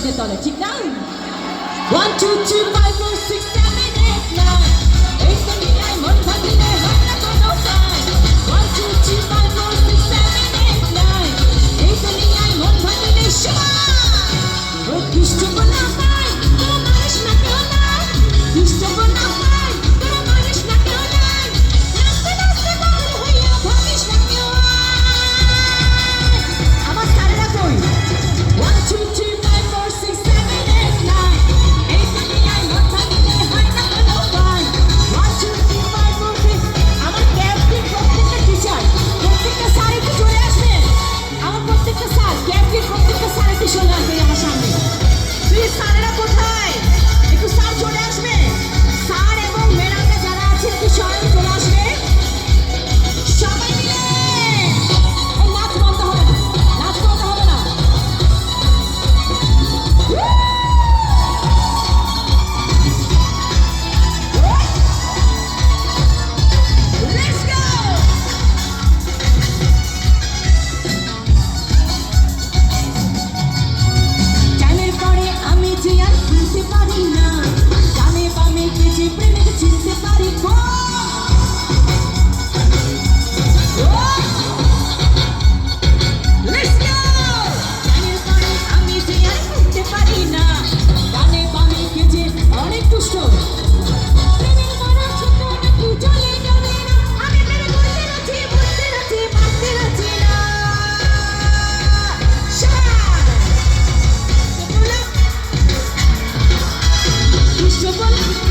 হাতের তলে, ঠিক না? 1 2 3 5 4 6 7 8 9 এই তো নিয়ে মন ভাঙিলে হয় না কোনো কাজ 1 2 3 5 4 6 7 8 9 এই তো নিয়ে মন ভাঙিলে সবাই ও কৃষ্ণ বলা পাই তোরা মারিস না কেউ নাই কৃষ্ণ বলা পাই তোরা মারিস না কেউ নাই নাচতে নাচতে পাগল হইয়া ভাবিস না কেউ আমার সারেরা কই 1 2 3 5 4 6 7 8 9 এই তো নিয়ে মন ভাঙিলে হয় না কোনো কাজ 1 2 3 5 4 6 আমার ক্যাপ্টেন প্রত্যেকটা টিচার প্রত্যেকটা স্যার একটু চলে আসবেন আমার প্রত্যেকটা স্যার ক্যাপ্টেন প্রত্যেকটা স্যার একটু চলে আসবে আমার সামনে প্লিজ স্যারেরা কোথায় একটু স্যার চলে আসবে স্যার এবং ম্যাডামরা যারা আছে একটু সবাই চলে আসবে সবাই মিলে এই নাচ বন্ধ হবে না নাচ বন্ধ হবে না Let's go! জানের পরে আমি যে আর ভুলতে পারি না জানে বামে কেটে প্রেমের চিনতে পারি গো Let's go! জানের পরে আমি যে আর ভুলতে পারি না জানে বামে কেটে অনেক দুষ্ট প্রেমের মারা ছোট নাকি চলে যাবে না আমি প্রেমে করতে রাজি বুঝতে রাজি মানতে রাজি না কৃষ্ণ বল